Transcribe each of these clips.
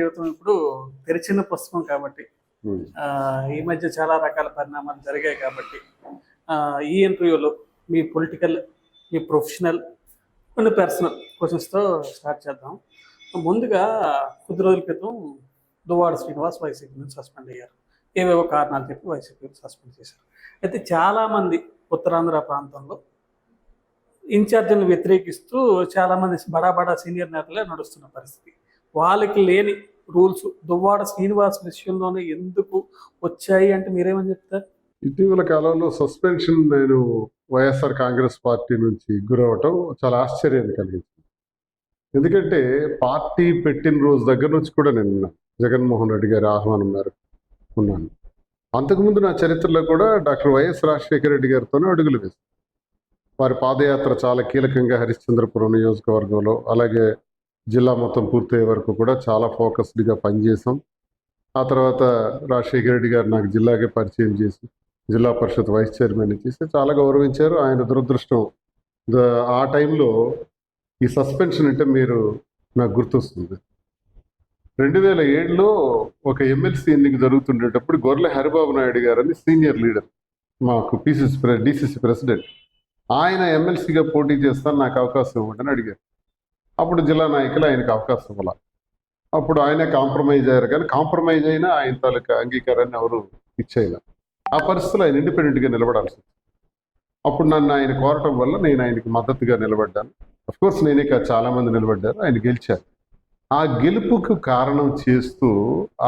జీవితం ఇప్పుడు తెరిచిన పుస్తకం కాబట్టి ఈ మధ్య చాలా రకాల పరిణామాలు జరిగాయి కాబట్టి ఈ ఇంటర్వ్యూలో మీ పొలిటికల్, మీ ప్రొఫెషనల్, కొన్ని పర్సనల్ క్వశ్చన్స్తో స్టార్ట్ చేద్దాం. ముందుగా కొద్ది రోజుల క్రితం దువ్వాడ శ్రీనివాస్ వైసీపీ నుంచి సస్పెండ్ అయ్యారు. ఏవేవో కారణాలు చెప్పి వైసీపీ సస్పెండ్ చేశారు. అయితే చాలామంది ఉత్తరాంధ్ర ప్రాంతంలో ఇన్ఛార్జీలను వ్యతిరేకిస్తూ చాలామంది బడా సీనియర్ నేతలే నడుస్తున్న పరిస్థితి. వాళ్ళకి లేని రూల్స్ దువ్వాడ శ్రీనివాస్ విషయంలోనే ఎందుకు వచ్చాయి అంటే మీరేమని చెప్తారు? ఇటీవల కాలంలో సస్పెన్షన్ నేను వైఎస్ఆర్ కాంగ్రెస్ పార్టీ నుంచి గురవటం చాలా ఆశ్చర్యాన్ని కలిగించింది. ఎందుకంటే పార్టీ పెట్టిన రోజు దగ్గర నుంచి కూడా నేను జగన్మోహన్ రెడ్డి గారి ఆహ్వానం మేరకు ఉన్నాను. అంతకుముందు నా చరిత్రలో కూడా డాక్టర్ వైఎస్ రాజశేఖర రెడ్డి గారితోనే అడుగులు వేశాను. వారి పాదయాత్ర చాలా కీలకంగా హరిశ్చంద్రపురం నియోజకవర్గంలో, అలాగే జిల్లా మొత్తం పూర్తయ్యే వరకు కూడా చాలా ఫోకస్డ్గా పనిచేసాం. ఆ తర్వాత రాజశేఖర రెడ్డి గారు నాకు జిల్లాకే పరిచయం చేసి జిల్లా పరిషత్ వైస్ చైర్మన్ చేసి చాలా గౌరవించారు. ఆయన దురదృష్టం ఆ టైంలో ఈ సస్పెన్షన్ అంటే మీరు నాకు గుర్తొస్తుంది. 2007లో ఒక ఎమ్మెల్సీ ఎన్నిక జరుగుతుండేటప్పుడు గొర్రెల హరిబాబు నాయుడు గారు అని సీనియర్ లీడర్, మాకు డిసిసి ప్రెసిడెంట్, ఆయన ఎమ్మెల్సీగా పోటీ చేస్తాను, నాకు అవకాశం ఇవ్వండి అడిగారు. అప్పుడు జిల్లా నాయకులు ఆయనకు అవకాశం ఇవ్వాలి. అప్పుడు ఆయనే కాంప్రమైజ్ అయ్యారు, కానీ కాంప్రమైజ్ అయినా ఆయన తాలూకా అంగీకారాన్ని ఎవరు ఇచ్చేయాలి. ఆ పరిస్థితుల్లో ఆయన ఇండిపెండెంట్గా నిలబడాల్సి వచ్చింది. అప్పుడు నన్ను ఆయన కోరటం వల్ల నేను ఆయనకి మద్దతుగా నిలబడ్డాను. అఫ్కోర్స్ నేనే కాదు, చాలామంది నిలబడ్డారు, ఆయన గెలిచారు. ఆ గెలుపుకు కారణం చేస్తూ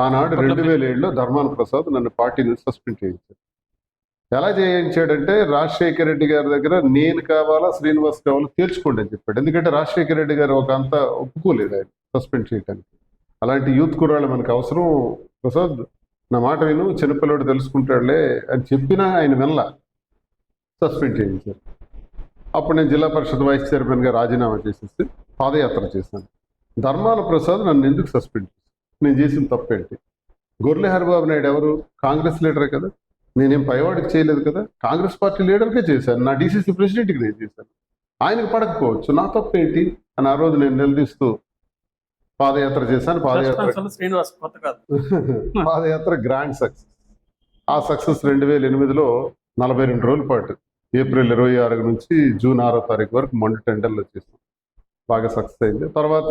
ఆనాడు 2007లో ధర్మాన ప్రసాద్ నన్ను పార్టీ నుంచి సస్పెండ్ చేయించాడు. ఎలా చేయించాడంటే రాజశేఖర రెడ్డి గారి దగ్గర నేను కావాలా శ్రీనివాస్ కావాలా తేల్చుకోండి అని చెప్పాడు. ఎందుకంటే రాజశేఖర రెడ్డి గారు ఒక అంతా ఒప్పుకోలేదు ఆయన సస్పెండ్ చేయడానికి. అలాంటి యూత్ కుర్రాళ్ళు మనకు అవసరం, ప్రసాద్ నా మాట విను, చిన్నపిల్లడు తెలుసుకుంటాడులే అని చెప్పినా ఆయన వినలా, సస్పెండ్ చేయించారు. అప్పుడు నేను జిల్లా పరిషత్ వైస్ చైర్మన్గా రాజీనామా చేసేసి పాదయాత్ర చేశాను. ధర్మాన ప్రసాద్ నన్ను ఎందుకు సస్పెండ్ చేశాను? నేను చేసిన తప్పేంటి? గొర్రెల హరిబాబు నాయుడు ఎవరు? కాంగ్రెస్ లీడరే కదా, నేనేం పైవాడికి చేయలేదు కదా, కాంగ్రెస్ పార్టీ లీడర్కే చేశాను, నా డిసిసి ప్రెసిడెంట్కి నేను చేశాను, ఆయనకు పడకపోవచ్చు, నా తప్పేంటి అని ఆ రోజు నేను నిలదీస్తూ పాదయాత్ర చేశాను. పాదయాత్ర గ్రాండ్ సక్సెస్. ఆ సక్సెస్ 2008లో 42 రోజుల పాటు ఏప్రిల్ 26 నుంచి జూన్ 6వ తారీఖు వరకు మండు టెండర్లో చేశాను. బాగా సక్సెస్ అయింది. తర్వాత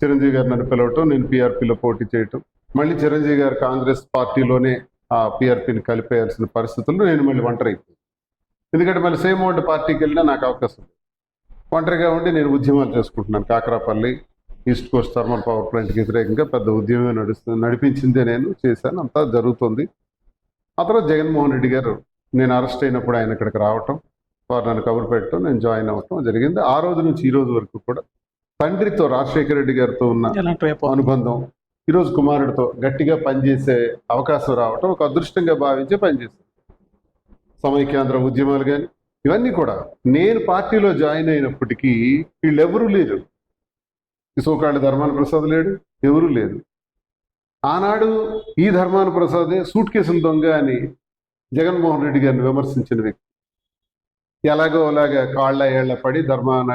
చిరంజీవి గారు నన్ను పిలవటం, నేను పీఆర్పీలో పోటీ చేయటం, మళ్ళీ చిరంజీవి గారు కాంగ్రెస్ పార్టీలోనే ఆ పీఆర్పీని కలిపేయాల్సిన పరిస్థితుల్లో నేను మళ్ళీ ఒంటరి అయిపోయాను. ఎందుకంటే మళ్ళీ సేమ్ ఓల్డ్ పార్టీకి వెళ్ళినా నాకు అవకాశం లేదు. ఒంటరిగా ఉండి నేను ఉద్యమాలు చేసుకుంటున్నాను. Kakarapalli east Coast thermal power ప్లాంట్కి వ్యతిరేకంగా పెద్ద ఉద్యమం నడిపించిందే నేను చేశాను. అంతా జరుగుతుంది. ఆ తర్వాత జగన్మోహన్ రెడ్డి గారు నేను అరెస్ట్ అయినప్పుడు ఆయన ఇక్కడికి రావటం, వారు నన్ను కబురు పెట్టడం, నేను జాయిన్ అవ్వటం జరిగింది. ఆ రోజు నుంచి ఈ రోజు వరకు కూడా తండ్రితో రాజశేఖర రెడ్డి గారితో ఉన్న అనుబంధం, ఈరోజు కుమారుడితో గట్టిగా పనిచేసే అవకాశం రావటం ఒక అదృష్టంగా భావించే పనిచేస్తాను. సమైక్యాంధ్ర ఉద్యమాలు కానీ ఇవన్నీ కూడా నేను పార్టీలో జాయిన్ అయినప్పటికీ వీళ్ళెవరూ లేరు. సోకాళ్ళ ధర్మాన ప్రసాద్ లేడు, ఎవరూ లేదు. ఆనాడు ఈ ధర్మాన ప్రసాదే సూట్ కేసుల దొంగ అని జగన్మోహన్ రెడ్డి గారిని విమర్శించిన వ్యక్తి. ఎలాగో అలాగా కాళ్ళ ఏళ్ల పడి ధర్మాన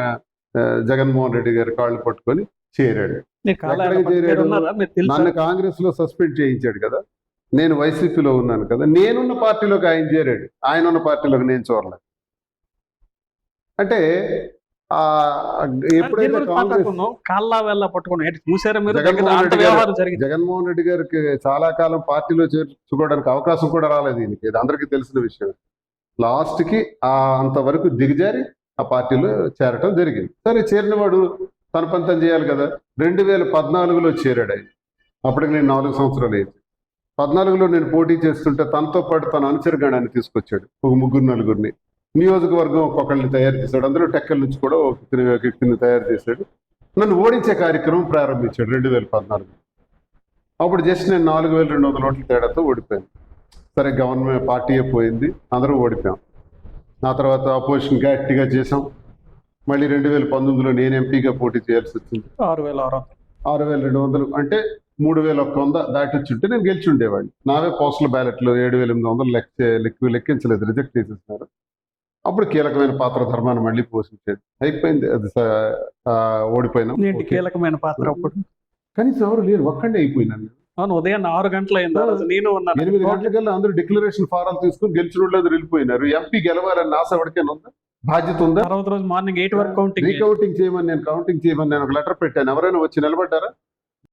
జగన్మోహన్ రెడ్డి గారి కాళ్ళు పట్టుకొని చేరాడు. నన్ను కాంగ్రెస్ లో సస్పెండ్ చేయించాడు కదా, నేను వైసీపీలో ఉన్నాను కదా, నేనున్న పార్టీలోకి ఆయన చేరాడు, ఆయన ఉన్న పార్టీలోకి నేను చూడలేదు. అంటే ఎప్పుడైతే జగన్మోహన్ రెడ్డి గారికి చాలా కాలం పార్టీలో చేర్చుకోవడానికి అవకాశం కూడా రాలేదు. దీనికి ఇది అందరికీ తెలిసిన విషయం. లాస్ట్కి అంతవరకు దిగజారి ఆ పార్టీలో చేరటం జరిగింది. సరే, చేరిన వాడు తన పంతం చేయాలి కదా. 2014లో చేరాడు ఆయన. అప్పటికి నేను 4 సంవత్సరాలు అయింది. 14లో నేను పోటీ చేస్తుంటే తనతో పాటు తన అనుచరగణాన్ని తీసుకొచ్చాడు, ఒక 3-4 నియోజకవర్గం ఒక్కొక్కరిని తయారు చేశాడు. అందులో టెక్కల నుంచి కూడా ఒక వ్యక్తిని తయారు చేశాడు. నన్ను ఓడించే కార్యక్రమం ప్రారంభించాడు 2014. అప్పుడు జస్ట్ నేను 4200 ఓట్ల తేడాతో ఓడిపోయాను. సరే, గవర్నమెంట్ పార్టీ పోయింది, అందరూ ఓడిపోయాం. ఆ తర్వాత అపోజిషన్ గట్టిగా చేసాం. మళ్ళీ 2019లో నేను ఎంపీగా పోటీ చేయాల్సి వచ్చింది. 6200 అంటే 3100 దాటి వచ్చుంటే నేను గెలిచి ఉండేవాడిని. నావే పోస్టల్ బ్యాలెట్లు 7800 లెక్కించలేదు, రిజెక్ట్ చేసేస్తున్నారు. అప్పుడు కీలకమైన పాత్ర ధర్మాన్ని మళ్ళీ పోషించేది. అయిపోయింది, అది ఓడిపోయినాం. కీలకమైన పాత్ర అప్పుడు కనీసం ఎవరు లేరు, ఒక్కడే అయిపోయినాను. అవును, ఉదయం 6 గంటలు అయింది ఆ రోజు, నేను ఉన్నాను. 8 గంటలకల్లా అందరూ డిక్లరేషన్ ఫారాలు తీసుకుని గెలిచిన వాళ్ళు అందరూ వెళ్ళిపోయినారు. ఎంపీ గెలవాలని ఆశ ఎవరికైనా ఉందా? బాధ్యత ఉందా? తర్వాత రోజు మార్నింగ్ 8 వరకు కౌంటింగ్. రీకౌంటింగ్ చేయమని నేను, కౌంటింగ్ చేయమని నేను ఒక లెటర్ పెట్టాను. ఎవరైనా వచ్చి నిలబడ్డారా?